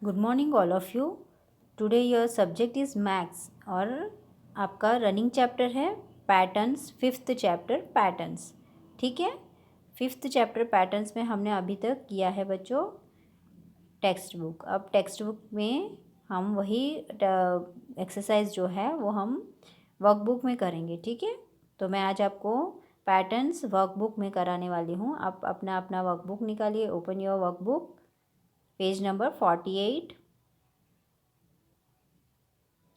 Good morning all of you. Today your subject is maths और आपका running chapter है patterns, fifth chapter patterns. ठीक है, fifth chapter patterns में हमने अभी तक किया है बच्चों टेक्स्ट बुक। अब टेक्स्ट बुक में हम वही एक्सरसाइज जो है वो हम वर्कबुक में करेंगे। ठीक है, तो मैं आज आपको पैटर्न्स वर्कबुक में कराने वाली हूँ। आप अपना अपना वर्कबुक निकालिए। Open your workbook, page number 48।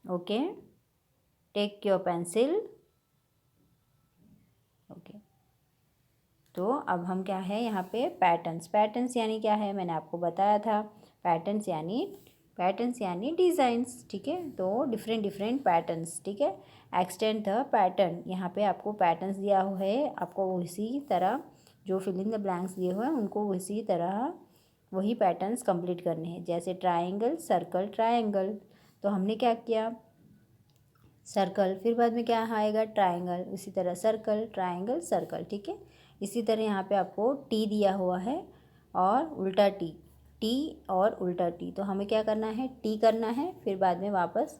Okay, take your pencil. Okay, तो अब हम क्या है यहाँ पे पैटर्न्स। पैटर्न्स यानी क्या है, मैंने आपको बताया था। पैटर्न्स यानी डिज़ाइंस। ठीक है, तो डिफरेंट डिफरेंट पैटर्न्स। ठीक है, एक्सटेंड द पैटर्न। यहाँ पे आपको पैटर्न्स दिया हुआ है, आपको उसी तरह जो फिलिंग द ब्लैंक्स दिए हुए हैं उनको उसी तरह वही पैटर्न्स कंप्लीट करने हैं। जैसे ट्राइंगल, सर्कल, ट्राइंगल, तो हमने क्या किया, सर्कल, फिर बाद में क्या आएगा ट्राइंगल, इसी तरह सर्कल, ट्राइंगल, सर्कल। ठीक है, इसी तरह यहाँ पे आपको टी दिया हुआ है और उल्टा टी, टी और उल्टा टी। तो हमें क्या करना है, टी करना है, फिर बाद में वापस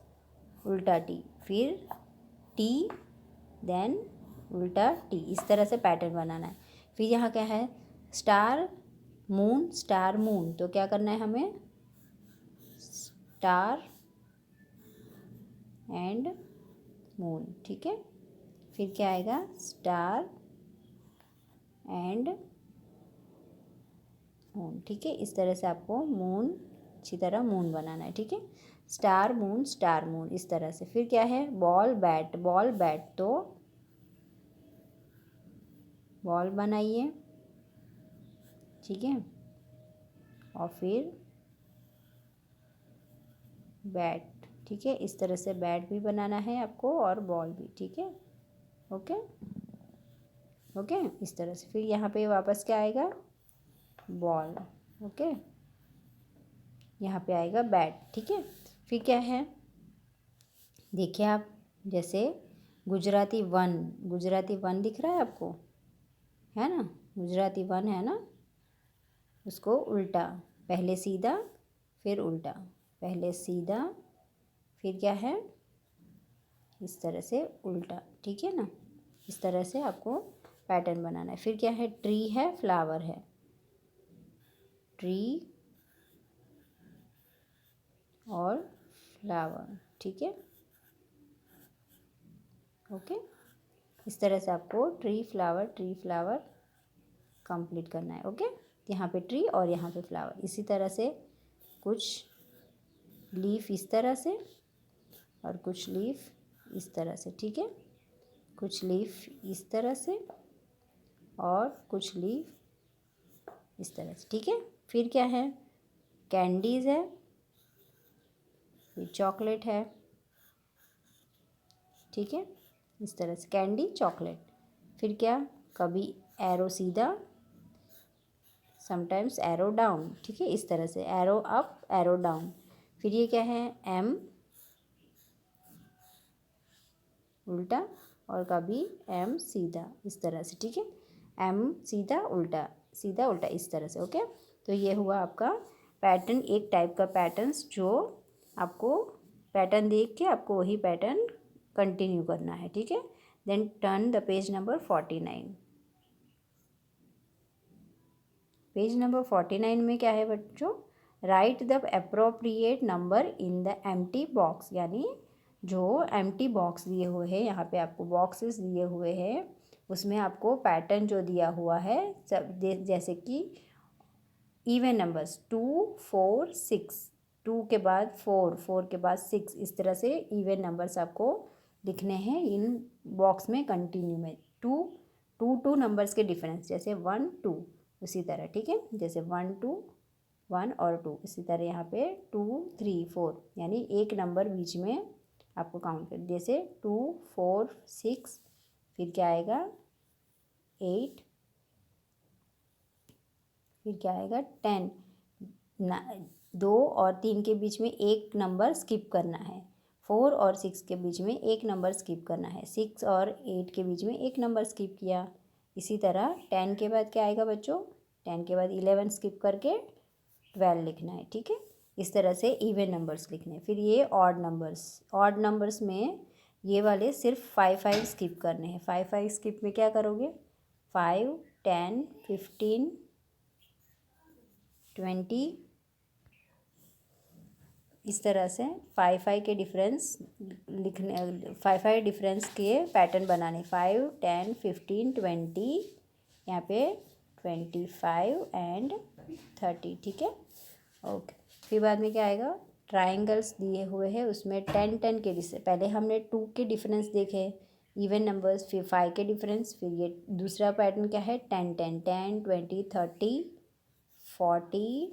उल्टा टी, फिर टी, देन उल्टा टी। इस तरह से पैटर्न बनाना है। फिर यहाँ क्या है, स्टार मून, स्टार मून, तो क्या करना है हमें, स्टार एंड मून। ठीक है, फिर क्या आएगा, स्टार एंड मून। ठीक है, इस तरह से आपको मून, अच्छी तरह मून बनाना है। ठीक है, स्टार मून, स्टार मून, इस तरह से। फिर क्या है, बॉल बैट, बॉल बैट, तो बॉल बनाइए। ठीक है, और फिर बैट। ठीक है, इस तरह से बैट भी बनाना है आपको और बॉल भी। ठीक है, ओके ओके, इस तरह से। फिर यहाँ पे वापस क्या आएगा, बॉल। ओके, यहाँ पे आएगा बैट। ठीक है, फिर क्या है, देखिए आप, जैसे गुजराती वन, गुजराती वन दिख रहा है आपको, है ना, गुजराती वन है ना, उसको उल्टा, पहले सीधा फिर उल्टा, पहले सीधा फिर क्या है, इस तरह से उल्टा। ठीक है ना, इस तरह से आपको पैटर्न बनाना है। फिर क्या है, ट्री है, फ्लावर है, ट्री और फ्लावर। ठीक है, ओके, इस तरह से आपको ट्री फ्लावर कंप्लीट करना है। ओके, यहाँ पे ट्री और यहाँ पे फ्लावर, इसी तरह से कुछ लीफ इस तरह से और कुछ लीफ इस तरह से। ठीक है, कुछ लीफ इस तरह से और कुछ लीफ इस तरह से। ठीक है, फिर क्या है, कैंडीज़ है, फिर चॉकलेट है। ठीक है, इस तरह से कैंडी, चॉकलेट। फिर क्या, कभी एरो सीधा, समटाइम्स एरो डाउन। ठीक है, इस तरह से एरो अप, एरो डाउन। फिर ये क्या है, एम उल्टा और कभी एम सीधा, इस तरह से। ठीक है, एम सीधा उल्टा, सीधा उल्टा, इस तरह से। ओके, तो ये हुआ आपका पैटर्न, एक टाइप का पैटर्न्स जो आपको पैटर्न देख के आपको वही पैटर्न कंटिन्यू करना है। ठीक है, then turn the page number 49। Page number 49 में क्या है बच्चों, write the appropriate number in the empty box, यानी जो एम्प्टी बॉक्स दिए हुए हैं, यहाँ पे आपको बॉक्सेस दिए हुए हैं, उसमें आपको पैटर्न जो दिया हुआ है सब जैसे कि इवन नंबर्स 2, 4, 6, 2 के बाद 4, 4 के बाद 6, इस तरह से इवन नंबर्स आपको लिखने हैं इन बॉक्स में कंटिन्यू में। टू नंबर्स के डिफरेंस, जैसे 1, 2, उसी तरह। ठीक है, जैसे 1, 2, 1 और 2, इसी तरह यहाँ पे 2, 3, 4, यानी एक नंबर बीच में आपको काउंट कर, जैसे 2, 4, 6, फिर क्या आएगा 8, फिर क्या आएगा 10। 2 और 3 के बीच में एक नंबर स्किप करना है, 4 और 6 के बीच में एक नंबर स्किप करना है, 6 और 8 के बीच में एक नंबर स्किप किया। इसी तरह 10 के बाद क्या आएगा बच्चों, 10 के बाद 11 स्किप करके 12 लिखना है। ठीक है, इस तरह से इवन नंबर्स लिखने। फिर ये ऑड नंबर्स में ये वाले सिर्फ 5 स्किप करने हैं। 5 स्किप में क्या करोगे, 5, 10, 15, 20, इस तरह से 5 के डिफरेंस लिखने, 5 डिफरेंस के पैटर्न बनाने। 5, 10, 15, 20, यहाँ पे 25 एंड 30, ठीक है। ओके, फिर बाद में क्या आएगा, ट्राइंगल्स दिए हुए हैं, उसमें 10 के पहले हमने 2 के डिफरेंस देखे इवन नंबर्स, फिर 5 के डिफरेंस, फिर ये दूसरा पैटर्न क्या है, 10, 10, 10, 20, 30, 40,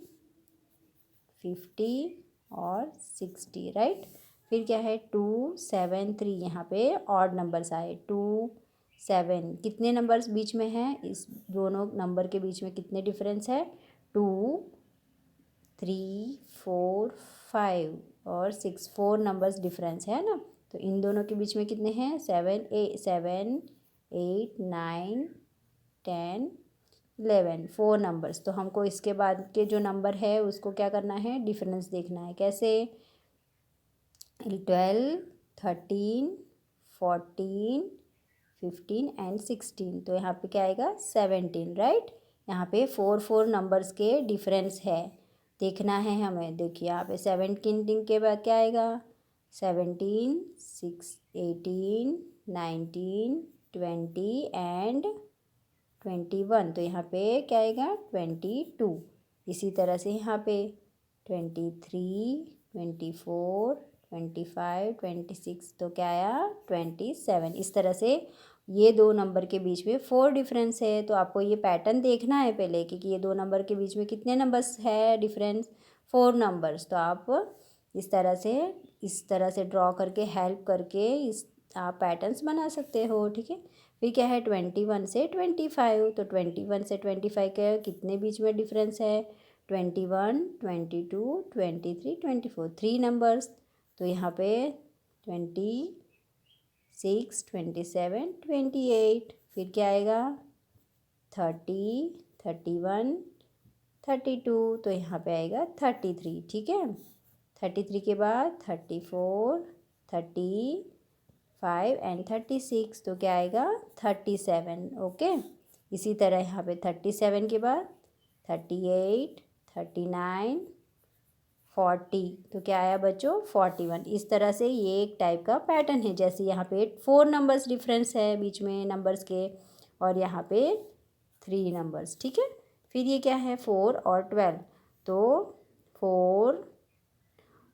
50 और 60, राइट। फिर क्या है, 2, 7, 3, यहाँ पे ऑड नंबर्स आए, 2, 7, कितने नंबर्स बीच में हैं, इस दोनों नंबर के बीच में कितने डिफरेंस है, 2, 3, 4, 5 और 6, 4 नंबर्स डिफरेंस है ना। तो इन दोनों के बीच में कितने हैं, 7, 8, 9, 10, 11, 4 नंबर्स। तो हमको इसके बाद के जो नंबर है उसको क्या करना है, डिफरेंस देखना है। कैसे, 12, 13, 14, 15 एंड 16। तो यहाँ पे क्या आएगा, 17, राइट। यहाँ पे 4 नंबर्स के डिफरेंस है, देखना है हमें। देखिए यहाँ पे 17 के बाद क्या आएगा, 17, 6, 18, 19, 20 एंड 21। तो यहाँ पे क्या आएगा, 22। इसी तरह से यहाँ पे 23, 24, 25, 26, तो क्या आया, 27। इस तरह से ये दो नंबर के बीच में 4 डिफरेंस है। तो आपको ये पैटर्न देखना है पहले कि ये दो नंबर के बीच में कितने नंबर्स है डिफरेंस, 4 नंबर्स। तो आप इस तरह से ड्रॉ करके, हेल्प करके आप पैटर्न्स बना सकते हो, ठीक है। फिर क्या है, 21 से 25। तो 21 से 25 के कितने बीच में डिफरेंस है, 21, 22, 23, 24, 3 नंबर्स। तो यहाँ पे 26, 27, 28। फिर क्या आएगा, 30, 31, 32। तो यहाँ पे आएगा 33, ठीक है। 33 के बाद 34, 35 एंड 36। तो क्या आएगा, 37, ओके। इसी तरह यहाँ पे 37 के बाद 38, 39, 40। तो क्या आया बच्चों, 41। इस तरह से ये एक टाइप का पैटर्न है। जैसे यहाँ पे 4 नंबर्स डिफरेंस है बीच में नंबर्स के, और यहाँ पे 3 नंबर्स, ठीक है। फिर ये क्या है, 4 और 12। तो 4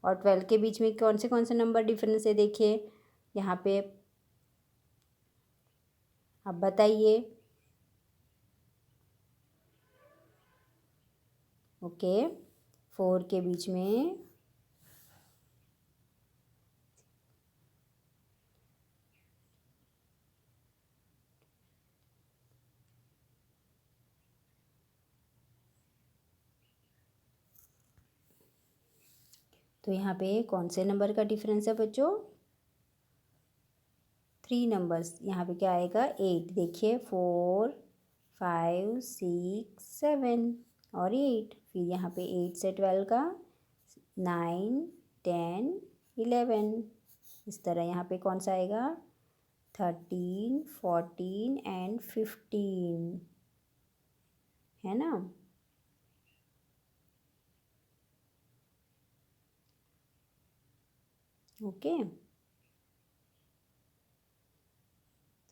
और 12 के बीच में कौन से नंबर डिफरेंस है, देखिए यहाँ पे, आप बताइए। ओके, 4 के बीच में तो यहाँ पे कौन से नंबर का डिफरेंस है बच्चों, 3 नंबर्स। यहाँ पे क्या आएगा, 8। देखिए 4, 5, 6, 7 और 8। फिर यहाँ पे 8 से 12 का 9, 10, 11। इस तरह यहाँ पे कौन सा आएगा, 13, 14 एंड 15, है ना। ओके,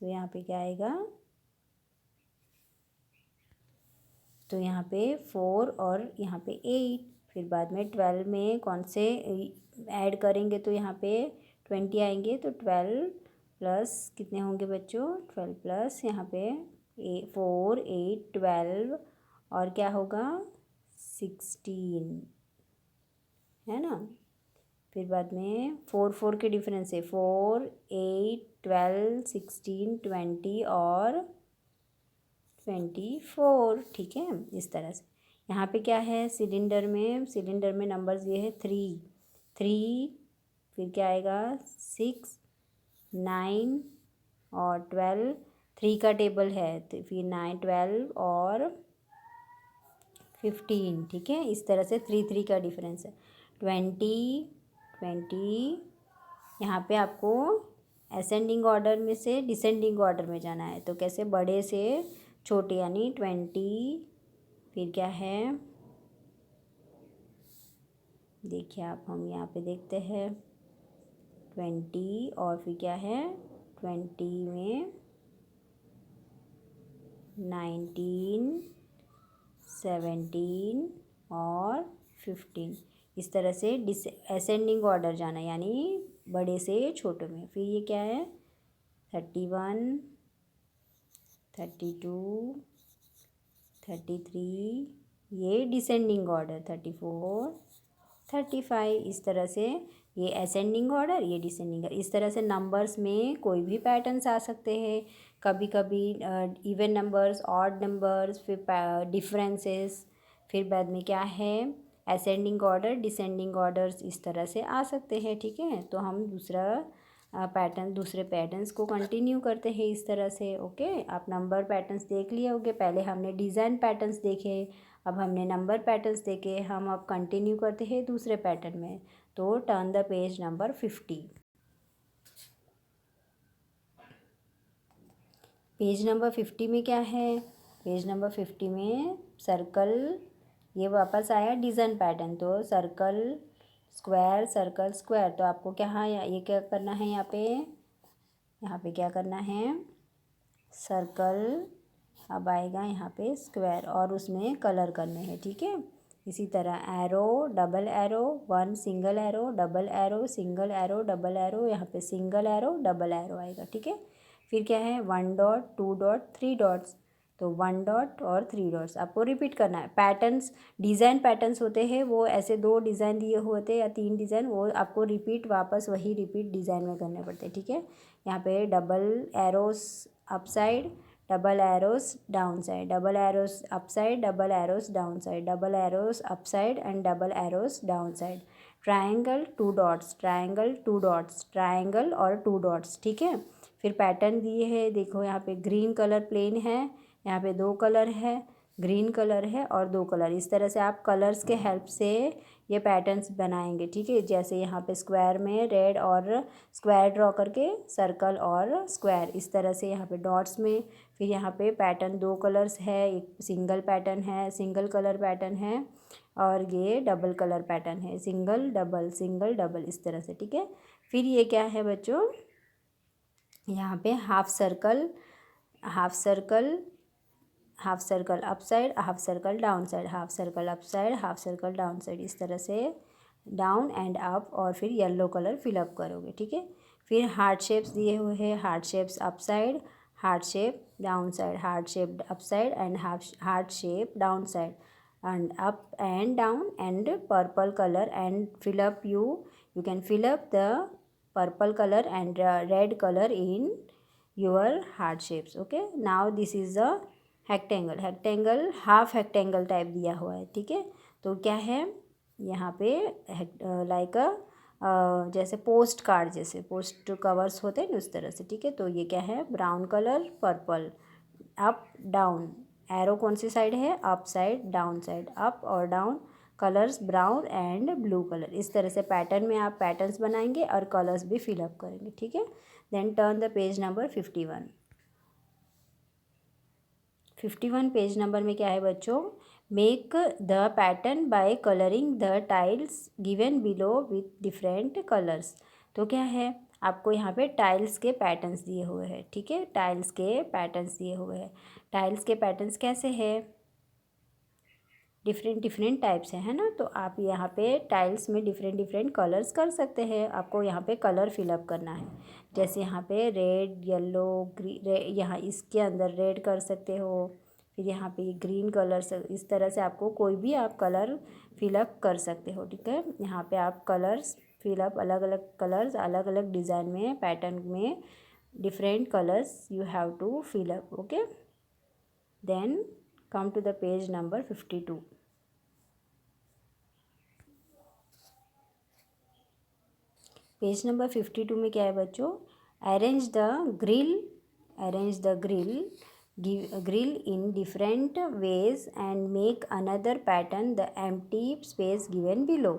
तो यहाँ पे क्या आएगा, तो यहाँ पे 4 और यहाँ पे 8। फिर बाद में 12 में कौन से ऐड करेंगे, तो यहाँ पे 20 आएंगे। तो 12 प्लस कितने होंगे बच्चों, 12 प्लस यहाँ पे 4, 8, 12 और क्या होगा, 16, है ना। फिर बाद में 4 के डिफरेंस है, 4, 8, 12, 16, 20 और 24, ठीक है। इस तरह से यहाँ पे क्या है, सिलेंडर में नंबर्स ये है 3, फिर क्या आएगा, 6, 9 और 12। 3 का टेबल है, तो फिर 9, 12 और 15, ठीक है। इस तरह से 3 का डिफरेंस है। 20, 20। यहाँ पे आपको असेंडिंग ऑर्डर में से डिसेंडिंग ऑर्डर में जाना है, तो कैसे, बड़े से छोटे, यानी 20। फिर क्या है, देखिए आप, हम यहाँ पे देखते हैं 20, और फिर क्या है 20 में 19, 17 और 15। इस तरह से असेंडिंग ऑर्डर जाना, यानी बड़े से छोटे में। फिर ये क्या है 31, 32, 33, ये डिसेंडिंग ऑर्डर 34, 35। इस तरह से ये असेंडिंग ऑर्डर, ये डिसेंडिंग ऑर्डर। इस तरह से नंबर्स में कोई भी पैटर्न्स आ सकते हैं, कभी कभी इवन नंबर्स, ऑड नंबर्स, फिर डिफरेंसेस, फिर बाद में क्या है असेंडिंग ऑर्डर, डिसेंडिंग ऑर्डर्स, इस तरह से आ सकते हैं। ठीक है, तो हम दूसरे पैटर्न्स को कंटिन्यू करते हैं इस तरह से। ओके, आप नंबर पैटर्न्स देख लिए होंगे, पहले हमने डिज़ाइन पैटर्न्स देखे, अब हमने नंबर पैटर्न्स देखे, हम अब कंटिन्यू करते हैं दूसरे पैटर्न में। तो turn the page number 50। Page number 50 में क्या है, पेज नंबर 50 में सर्कल, ये वापस आया डिज़ाइन पैटर्न, तो सर्कल स्क्वायर, सर्कल स्क्वायर। तो आपको क्या है, ये क्या करना है, यहाँ पे क्या करना है, सर्कल, अब आएगा यहाँ पे स्क्वायर, और उसमें कलर करने हैं। ठीक है, इसी तरह arrow, double arrow, one single arrow, double arrow, single arrow, double arrow, यहाँ पे सिंगल एरो, डबल एरो आएगा। ठीक है, फिर क्या है 1 डॉट, 2 डॉट, 3 डॉट्स, तो 1 डॉट और 3 डॉट्स आपको रिपीट करना है। पैटर्न्स, डिज़ाइन पैटर्न्स होते हैं, वो ऐसे 2 डिज़ाइन दिए होते हैं या 3 डिज़ाइन, वो आपको रिपीट, वापस वही रिपीट डिज़ाइन में करने पड़ते हैं। ठीक है, यहाँ पे double arrows up side, double arrows down side, double arrows up side, double arrows down side, double arrows up side and double arrows down side, triangle, 2 dots, triangle, 2 dots, triangle और 2 dots. ठीक है, फिर pattern दिए है, देखो यहाँ पे green colour plain है, यहाँ पे 2 कलर है, ग्रीन कलर है और 2 कलर। इस तरह से आप कलर्स के हेल्प से ये पैटर्न्स बनाएंगे। ठीक है, जैसे यहाँ पे स्क्वायर में रेड और स्क्वायर ड्रॉ करके सर्कल और स्क्वायर, इस तरह से यहाँ पे डॉट्स में। फिर यहाँ पे पैटर्न 2 कलर्स है, एक सिंगल पैटर्न है, सिंगल कलर पैटर्न है, और ये डबल कलर पैटर्न है, सिंगल डबल, सिंगल डबल, इस तरह से। ठीक है, फिर ये क्या है बच्चों, यहाँ पे half circle, half circle, half circle up side, half circle down side, half circle up side, half circle down side, इस तरह से डाउन एंड अप, और फिर येलो कलर फिलअप करोगे। ठीक है, फिर हार्ट शेप्स दिए हुए हैं, heart shapes up side, heart shape down side, heart shape up side and heart shape down side, and up and down and purple color, and fill up, you can fill up the purple color and red color in your heart shapes. Okay, now this is the rectangle, half rectangle type दिया हुआ है। ठीक है, तो क्या है यहाँ पे लाइक जैसे पोस्ट कार्ड, जैसे पोस्ट कवर्स होते हैं ना, उस तरह से। ठीक है, तो ये क्या है brown colour, purple, up down, arrow कौन सी साइड है, up side, down side, up और down, colours brown and blue colour. इस तरह से पैटर्न में आप पैटर्न्स बनाएंगे और कलर्स भी फिलअप करेंगे। ठीक है, then turn the page number 51। 51 page number में क्या है बच्चों, make the pattern by colouring the tiles given below with different colours. तो क्या है, आपको यहाँ पे टाइल्स के पैटर्न्स दिए हुए हैं। ठीक है, टाइल्स के पैटर्न्स दिए हुए हैं। टाइल्स के पैटर्न्स कैसे हैं, डिफरेंट डिफरेंट टाइप्स है ना, तो आप यहाँ पे टाइल्स में डिफरेंट डिफरेंट कलर्स कर सकते हैं। आपको यहाँ पे कलर फिलअप करना है, जैसे यहाँ पे रेड, येलो, यहाँ इसके अंदर रेड कर सकते हो, फिर यहाँ पे ग्रीन कलर से, इस तरह से आपको कोई भी आप कलर फिलअप कर सकते हो। ठीक है, यहाँ पे आप कलर्स फिलअप, अलग अलग कलर्स, अलग अलग डिज़ाइन में, पैटर्न में different colours you have to fill up. Okay, then come to the page number 52। Page number 52 में क्या है बच्चों, arrange the grill, arrange the grill in different ways and make another pattern the empty space given below.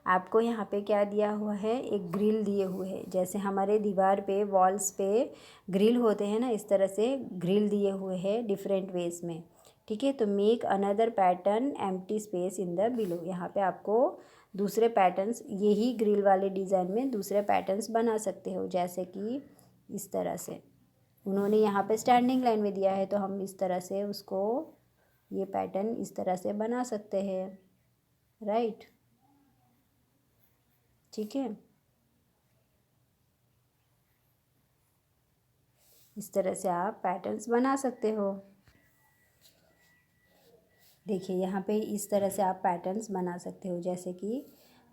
आपको यहाँ पे क्या दिया हुआ है, एक ग्रिल दिए हुए है। जैसे हमारे दीवार पे वॉल्स पे ग्रिल होते हैं ना, इस तरह से ग्रिल दिए हुए हैं डिफरेंट वेज में। ठीक है, तो make another pattern empty space in the below. यहाँ पे आपको दूसरे पैटर्न्स, यही ग्रिल वाले डिज़ाइन में दूसरे पैटर्न्स बना सकते हो, जैसे कि इस तरह से। उन्होंने यहाँ पे स्टैंडिंग लाइन में दिया है, तो हम इस तरह से उसको, ये पैटर्न इस तरह से बना सकते हैं, राइट। ठीक है, इस तरह से आप पैटर्न्स बना सकते हो। देखिए यहाँ पे इस तरह से आप पैटर्न्स बना सकते हो, जैसे कि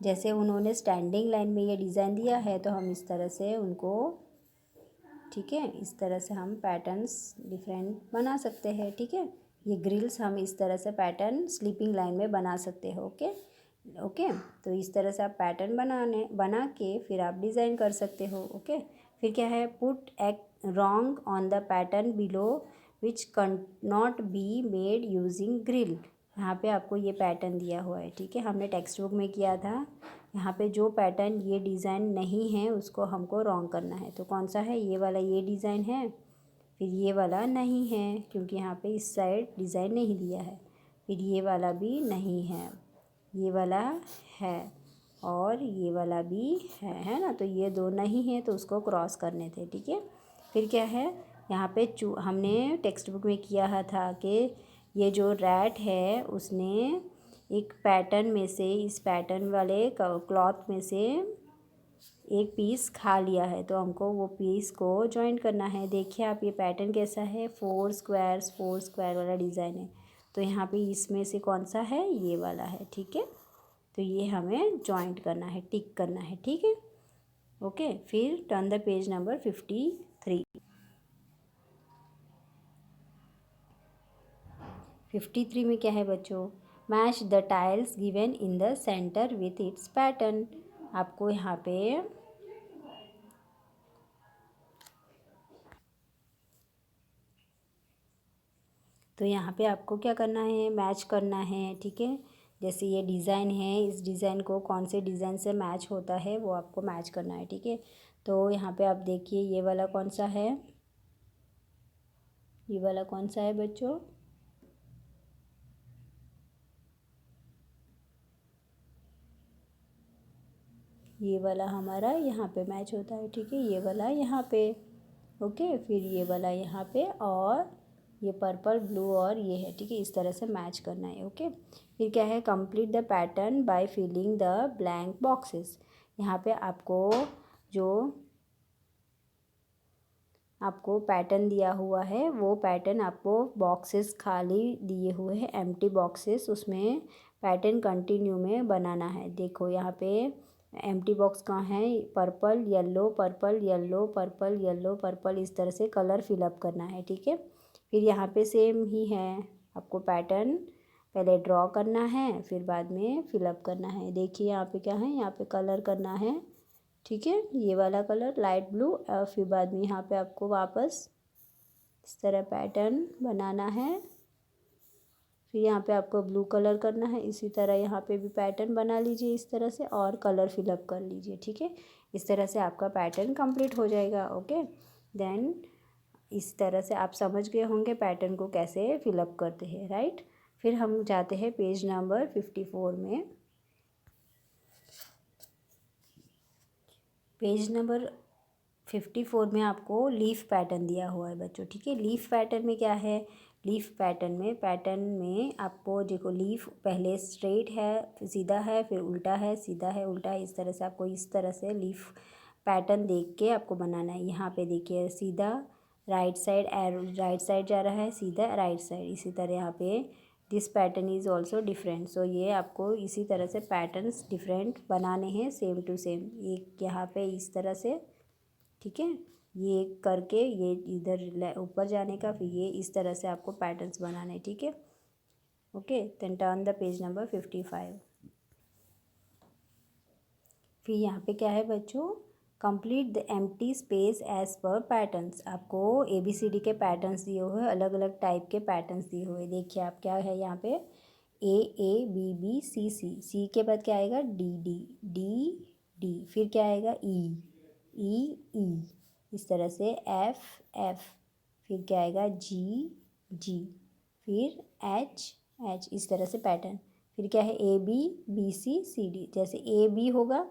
जैसे उन्होंने स्टैंडिंग लाइन में ये डिज़ाइन दिया है, तो हम इस तरह से उनको, ठीक है, इस तरह से हम पैटर्न्स डिफरेंट बना सकते हैं। ठीक है, ये ग्रिल्स हम इस तरह से पैटर्न स्लीपिंग लाइन में बना सकते हो। ओके ओके, तो इस तरह से आप पैटर्न बना के फिर आप डिज़ाइन कर सकते हो। ओके, फिर क्या है, पुट एक wrong on the pattern below which can not be made using grill. यहाँ पे आपको ये पैटर्न दिया हुआ है। ठीक है, हमने टेक्स्ट बुक में किया था। यहाँ पे जो पैटर्न ये डिज़ाइन नहीं है उसको हमको रॉन्ग करना है। तो कौन सा है, ये वाला, ये डिज़ाइन है, फिर ये वाला नहीं है क्योंकि यहाँ पे इस साइड डिज़ाइन नहीं दिया है, फिर ये वाला भी नहीं है, ये वाला है, और ये वाला भी है ना। तो ये दो नहीं है, तो उसको क्रॉस करने थे। ठीक है, फिर क्या है, यहाँ पे हमने टेक्स्ट बुक में किया था कि ये जो रैट है उसने एक पैटर्न में से, इस पैटर्न वाले क्लॉथ में से एक पीस खा लिया है, तो हमको वो पीस को जॉइन करना है। देखिए आप, ये पैटर्न कैसा है, 4 स्क्वायर वाला डिज़ाइन है। तो यहाँ पे इसमें से कौन सा है, ये वाला है। ठीक है, तो ये हमें जॉइंट करना है, टिक करना है। ठीक है, ओके, फिर टर्न द पेज नंबर 53। 53 में क्या है बच्चों, match the tiles given in the centre with its pattern. आपको यहाँ पे तो यहाँ पे आपको क्या करना है, मैच करना है। ठीक है, जैसे ये डिज़ाइन है, इस डिज़ाइन को कौन से डिज़ाइन से मैच होता है वो आपको मैच करना है। ठीक है, तो यहाँ पे आप देखिए, ये वाला कौन सा है, ये वाला कौन सा है बच्चों, ये वाला हमारा यहाँ पे मैच होता है। ठीक है, ये वाला यहाँ पे, ओके, फिर ये वाला यहाँ पे, और ये पर्पल, ब्लू और ये है। ठीक है, इस तरह से मैच करना है। ओके, फिर क्या है, complete the pattern by filling the blank boxes. यहाँ पे आपको पैटर्न दिया हुआ है, वो पैटर्न आपको बॉक्सेस खाली दिए हुए हैं, एम्प्टी बॉक्सेस, उसमें पैटर्न कंटिन्यू में बनाना है। देखो यहाँ पे एम्प्टी बॉक्स कहाँ है, purple yellow purple yellow purple yellow purple, इस तरह से कलर फिलअप करना है। ठीक है, फिर यहाँ पे सेम ही है, आपको पैटर्न पहले ड्रॉ करना है, फिर बाद में फिलअप करना है। देखिए यहाँ पे क्या है, यहाँ पे कलर करना है। ठीक है, ये वाला कलर लाइट ब्लू, और फिर बाद में यहाँ पे आपको वापस इस तरह पैटर्न बनाना है। फिर यहाँ पे आपको ब्लू कलर करना है, इसी तरह यहाँ पे भी पैटर्न बना लीजिए इस तरह से, और कलर फिलअप कर लीजिए। ठीक है, इस तरह से आपका पैटर्न कंप्लीट हो जाएगा। ओके, देन इस तरह से आप समझ गए होंगे पैटर्न को कैसे फिलअप करते हैं, राइट। फिर हम जाते हैं पेज नंबर 54 में। पेज नंबर 54 में आपको लीफ पैटर्न दिया हुआ है बच्चों। ठीक है, लीफ पैटर्न में क्या है, लीफ पैटर्न में आपको देखो, लीफ पहले स्ट्रेट है, फिर सीधा है, फिर उल्टा है, सीधा है, उल्टा है, इस तरह से आपको इस तरह से लीफ पैटर्न देख के आपको बनाना है। यहाँ पे देखिए, सीधा right side, arrow right side जा रहा है, सीधा राइट साइड, इसी तरह यहाँ पे this pattern is also different. So ये आपको इसी तरह से पैटर्न्स डिफरेंट बनाने हैं, सेम टू सेम। एक यहाँ पे इस तरह से, ठीक है, ये करके ये इधर ऊपर जाने का, फिर ये इस तरह से आपको पैटर्न्स बनाने। ठीक है, okay, then turn the page number 55। फिर यहाँ पे क्या है बच्चों, complete the empty space as per patterns. आपको ABCD के पैटर्न्स दिए हुए, अलग अलग टाइप के पैटर्न्स दिए हुए। देखिए आप, क्या है यहाँ पे, सी के बाद क्या आएगा डी फिर क्या आएगा ई इस तरह से एफ फिर क्या आएगा जी फिर एच इस तरह से पैटर्न। फिर क्या है ए बी सी डी, जैसे ए बी होगा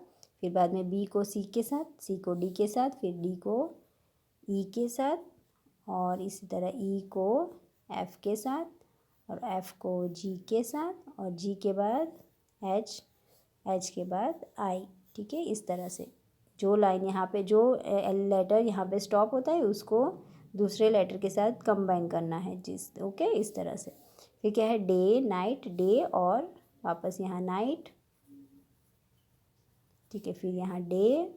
फिर बाद में बी को सी के साथ, सी को डी के साथ, फिर डी को ई के साथ, और इसी तरह ई को एफ के साथ, और एफ को जी के साथ, और जी के बाद एच के बाद आई। ठीक है, इस तरह से जो लाइन यहाँ पे जो लेटर यहाँ पे स्टॉप होता है उसको दूसरे लेटर के साथ कंबाइन करना है ओके इस तरह से। फिर क्या है डे नाइट, डे और वापस यहाँ नाइट। ठीक है, फिर यहाँ डे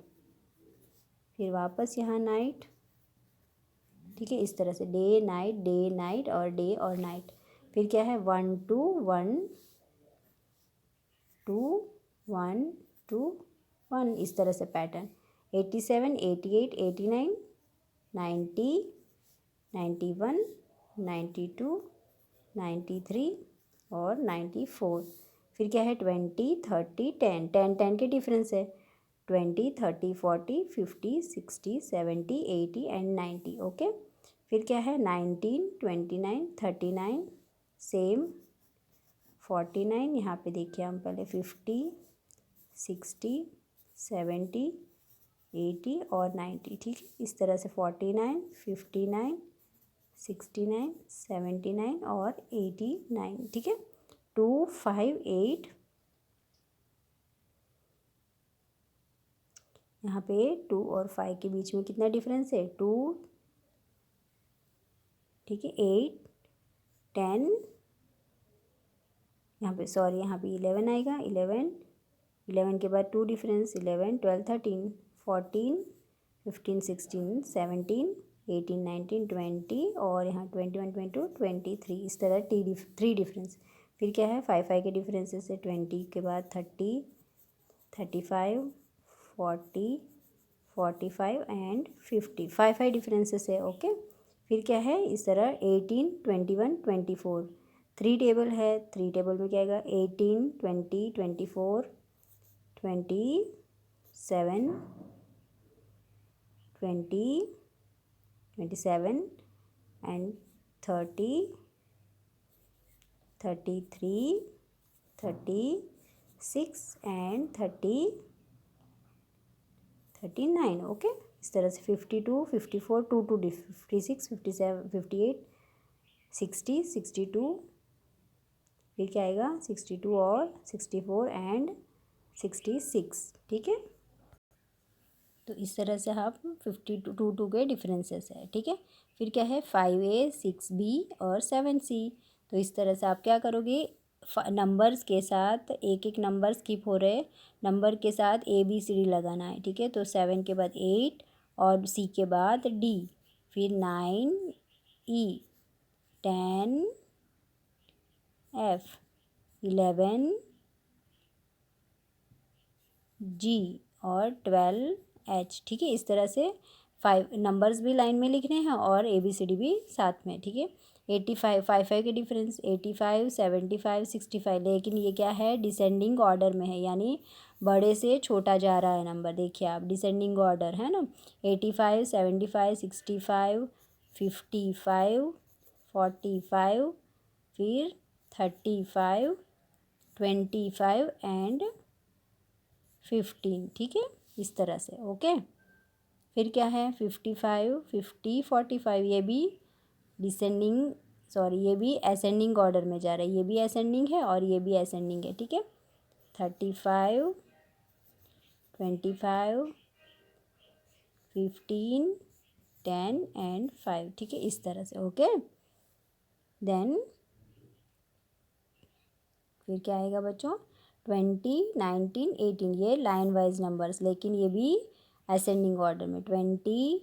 फिर वापस यहाँ नाइट। ठीक है, इस तरह से डे नाइट और डे और नाइट। फिर क्या है 1 2 1 2 1 2 1 इस तरह से पैटर्न। 87 88 89 90 91 92 93 और 94। फिर क्या है 20 30 10 10 10 के डिफरेंस है 20 30 40 50 60 70 80 एंड 90। ओके, फिर क्या है 19 29 39 सेम 49। यहाँ पे देखिए हम पहले 50 60 70 80 और 90। ठीक है, इस तरह से 49 59 69 79 और 89। ठीक है, 2 5 8 यहाँ पे 2 और 5 के बीच में कितना डिफरेंस है 2। ठीक है, 8 10 यहाँ पे सॉरी यहाँ पे 11 आएगा 11 के बाद 2 डिफरेंस 11 12 13 14 15 16 17 18 19 20 और यहाँ 21 22 23 इस तरह 3 डिफरेंस। फिर क्या है 5 5 के डिफरेंसेस है 20 के बाद 30 35 40 45 एंड 50 5 5 डिफरेंसेस है। ओके, फिर क्या है इस तरह 18 21 24 3 टेबल है 3 टेबल में क्या आएगा 18 20 24 27 20 27 एंड 30 33 36 एंड 39। ओके, इस तरह से 52 54 2 2 56 57 58 60 62 फिर क्या आएगा 62 और 64 एंड 66। ठीक है, तो इस तरह से आप 52 2 के डिफरेंसेस है। ठीक है, फिर क्या है 5A 6B और 7C। तो इस तरह से आप क्या करोगे नंबर्स के साथ एक एक नंबर स्किप हो रहे नंबर के साथ ABCD लगाना है। ठीक है, तो 7 के बाद 8 और C के बाद D, फिर 9E 10 F 11 G और 12 H। ठीक है, इस तरह से 5 नंबर्स भी लाइन में लिखने हैं और ABCD भी साथ में। ठीक है, 85 5 5 के डिफरेंस 85 75 65, लेकिन ये क्या है डिसेंडिंग ऑर्डर में है, यानी बड़े से छोटा जा रहा है नंबर। देखिए आप डिसेंडिंग ऑर्डर है ना 85 75 65 55 45 फिर 35 25 एंड 15। ठीक है, इस तरह से। ओके, फिर क्या है 55 50 45 ये भी ये भी असेंडिंग ऑर्डर में जा रहा है, ये भी असेंडिंग है और ये भी असेंडिंग है। ठीक है, 35 25 15 10 एंड 5। ठीक है, इस तरह से। ओके, देन फिर क्या आएगा बच्चों 20 19 18 ये लाइन वाइज नंबर्स, लेकिन ये भी असेंडिंग ऑर्डर में 20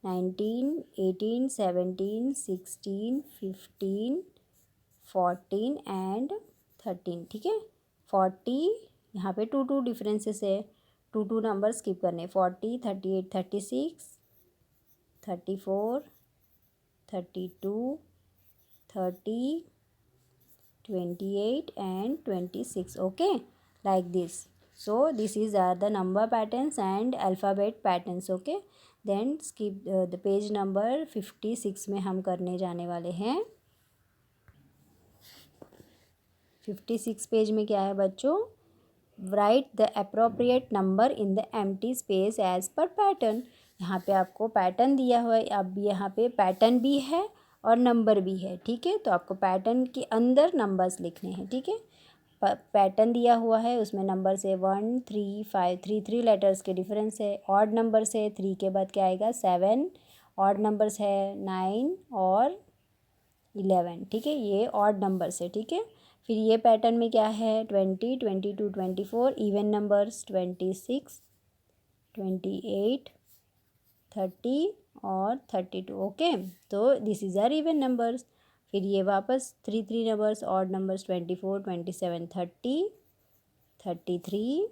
19 18 17 16 15 14 एंड 13। ठीक है, 40 यहाँ पे 2 2 डिफरेंसेस है 2 2 नंबर स्किप करने 40 38 36 34 32 30 28 and 26. Okay, like this. So this is the number patterns and alphabet patterns. Okay, then skip the page number 56 में हम करने जाने वाले हैं. 56 पेज में क्या है बच्चों? Write the appropriate number in the empty space as per pattern. यहाँ पे आपको पैटर्न दिया हुआ है. अब यहाँ पे पैटर्न भी है और नंबर भी है. ठीक है, तो आपको पैटर्न के अंदर नंबर्स लिखने हैं. ठीक है, पैटर्न दिया हुआ है, उसमें नंबर से 1 3 5 3 लेटर्स के डिफरेंस है. ऑड नंबर से 3 के बाद क्या आएगा? 7. ऑड नंबर्स है 9 और 11. ठीक है, ये ऑड नंबर्स है. ठीक है, फिर ये पैटर्न में क्या है? 20 22 24. इवन नंबर्स 26 28 30 और 32. ओके, तो this is our even numbers. फिर ये वापस 3 नंबर्स, ऑड नंबर्स 24 27 30 33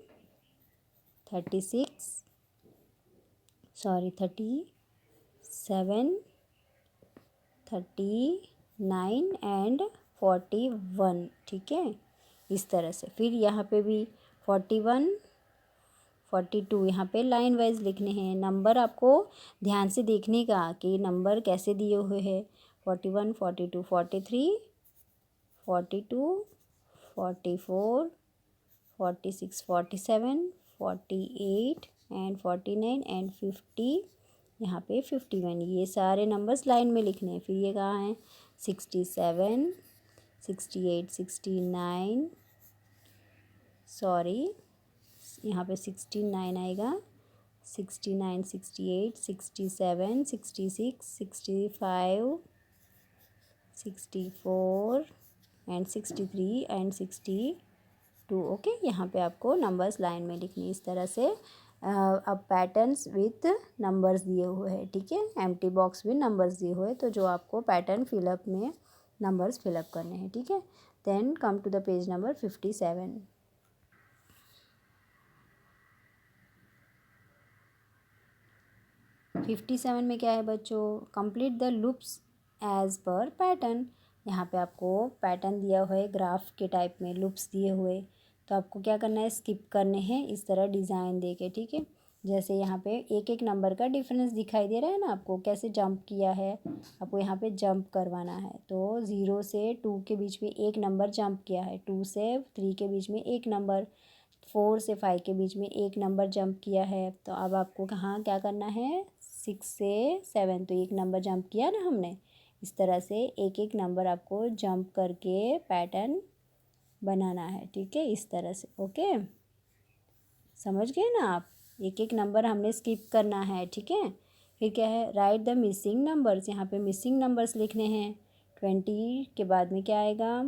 36 37 39 एंड 41. ठीक है, इस तरह से. फिर यहाँ पे भी 41 42 यहाँ पे लाइन वाइज लिखने हैं. नंबर आपको ध्यान से देखने का कि नंबर कैसे दिए हुए हैं. 41 42 43 42 44 46 47 48 एंड 49 एंड 50. यहाँ पे 51. ये सारे नंबर्स लाइन में लिखने हैं. फिर ये कहाँ हैं? 67 68 69 सॉरी यहाँ पे 69 आएगा. 69 68 67 66 65 64 एंड 63 एंड 62. ओके, यहाँ पे आपको नंबर्स लाइन में लिखनी इस तरह से. अब पैटर्न्स विथ नंबर्स दिए हुए हैं. ठीक है, एम्प्टी बॉक्स विथ नंबर्स दिए हुए हैं, तो जो आपको पैटर्न फिलअप में नंबर्स फिलअप करने हैं. ठीक है, then come to the page number 57. 57 में क्या है बच्चों? Complete the loops as per pattern. यहाँ पे आपको पैटर्न दिया हुआ है, ग्राफ के टाइप में लूप्स दिए हुए. तो आपको क्या करना है? स्किप करने हैं इस तरह डिज़ाइन दे के. ठीक है, जैसे यहाँ पे एक एक नंबर का डिफरेंस दिखाई दे रहा है ना आपको, कैसे जंप किया है. आपको यहाँ पे जंप करवाना है. तो 0 से 2 के बीच में एक नंबर जंप किया है. 2 से 3 के बीच में एक नंबर. 4 से 5 के बीच में एक नंबर जंप किया है. तो अब आपको कहाँ क्या करना है? 6 से 7, तो एक नंबर जंप किया ना हमने. इस तरह से एक एक नंबर आपको जंप करके पैटर्न बनाना है. ठीक है, इस तरह से. ओके, समझ गए ना आप? एक एक नंबर हमने स्किप करना है. ठीक है, फिर क्या है? Right the missing numbers. यहाँ पे मिसिंग नंबर्स लिखने हैं. 20 के बाद में क्या आएगा?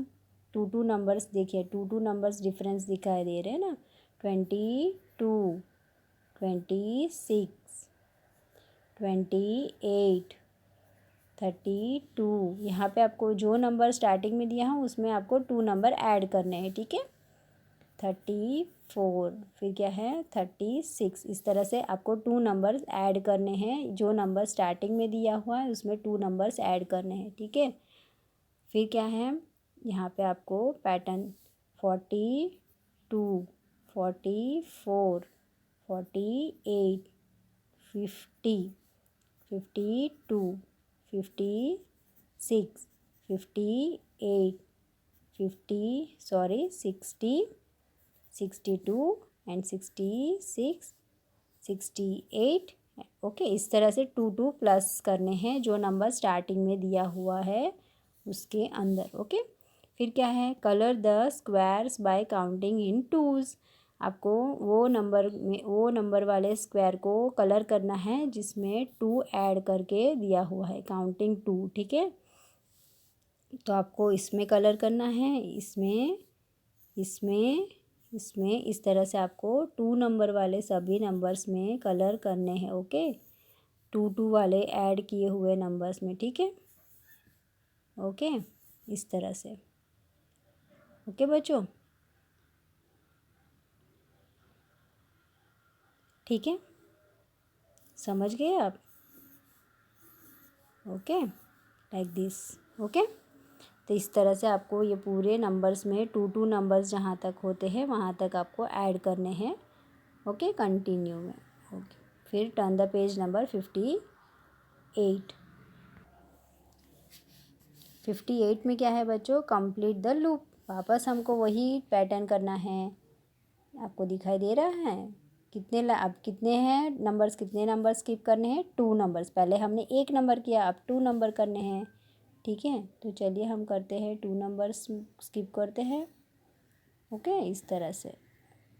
2 नंबर्स. देखिए 2 नंबर्स डिफरेंस दिखाई दे रहे हैं ना. 22 26 28 32. यहाँ पे आपको जो नंबर स्टार्टिंग में दिया है उसमें आपको 2 नंबर ऐड करने हैं. ठीक है, 34. फिर क्या है? 36. इस तरह से आपको 2 नंबर्स ऐड करने हैं. जो नंबर स्टार्टिंग में दिया हुआ है उसमें 2 नंबर्स ऐड करने हैं. ठीक है, फिर क्या है? यहाँ पे आपको पैटर्न 42 44 48 50 52 56 58 60 62 एंड 66 68. ओके, इस तरह से 2 प्लस करने हैं जो नंबर स्टार्टिंग में दिया हुआ है उसके अंदर. ओके, फिर क्या है? Colour the squares bye counting in twos. आपको वो नंबर वाले स्क्वायर को कलर करना है जिसमें 2 ऐड करके दिया हुआ है, काउंटिंग 2. ठीक है, तो आपको इसमें कलर करना है, इसमें इसमें इसमें इस तरह से आपको 2 नंबर वाले सभी नंबर्स में कलर करने हैं. ओके, 2 वाले ऐड किए हुए नंबर्स में. ठीक है, ओके, इस तरह से. ओके बच्चों, ठीक है, समझ गए आप? Okay, like this. ओके, तो इस तरह से आपको ये पूरे नंबर्स में 2 नंबर्स जहाँ तक होते हैं वहाँ तक आपको ऐड करने हैं। ओके, कंटिन्यू में। ओके, फिर टर्न द पेज नंबर 58। 58 में क्या है बच्चों, कंप्लीट द लूप। वापस हमको वही पैटर्न करना है। आपको दिखाई दे रहा है अब कितने हैं नंबर्स, कितने नंबर स्किप करने हैं, 2 नंबर्स। पहले हमने 1 नंबर किया, अब 2 नंबर करने हैं। ठीक है, तो चलिए हम करते हैं 2 नंबर्स स्किप करते हैं। ओके, इस तरह से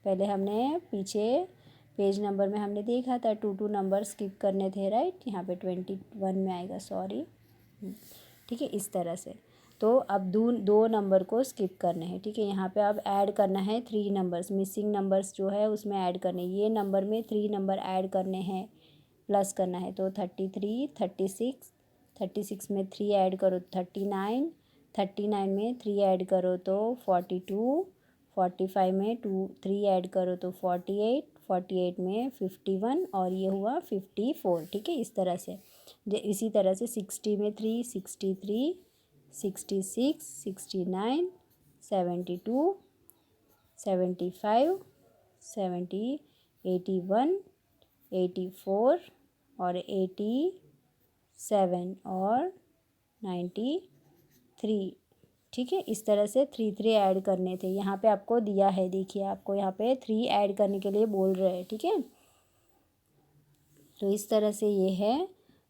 पहले हमने पीछे पेज नंबर में हमने देखा था 2 नंबर स्किप करने थे, राइट। यहाँ पे 21 में आएगा, सॉरी। ठीक है, इस तरह से। तो अब दो नंबर को स्किप करने हैं। ठीक है, यहाँ पे अब ऐड करना है 3 नंबर्स, मिसिंग नंबर्स जो है उसमें ऐड करने, ये नंबर में 3 नंबर ऐड करने हैं, प्लस करना है। तो 33, 36, 36 में 3 ऐड करो 39, 39 में 3 ऐड करो तो 42, 45 में 3 ऐड करो तो 48, 48 में 51 और ये हुआ 54। ठीक है, इस तरह से। इसी तरह से 60 में 3, 63, 66, 69, 72, 75, 70, 81, 84 और 87 और 93। ठीक है, इस तरह से 3 ऐड करने थे। यहाँ पे आपको दिया है, देखिए आपको यहाँ पे 3 ऐड करने के लिए बोल रहे हैं। ठीक है, तो इस तरह से ये है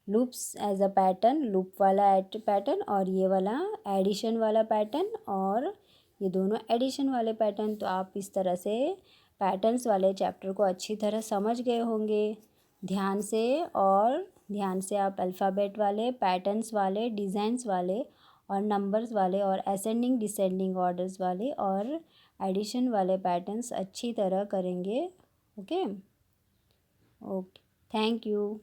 loops as a pattern, loop वाला पैटर्न और ये वाला एडिशन वाला पैटर्न और ये दोनों एडिशन वाले पैटर्न। तो आप इस तरह से पैटर्न्स वाले चैप्टर को अच्छी तरह समझ गए होंगे ध्यान से। और ध्यान से आप अल्फ़ाबेट वाले, पैटर्न्स वाले, डिज़ाइंस वाले और नंबर्स वाले और असेंडिंग डिसेंडिंग ऑर्डर्स वाले और एडिशन वाले पैटर्न्स अच्छी तरह करेंगे। Okay okay, thank you.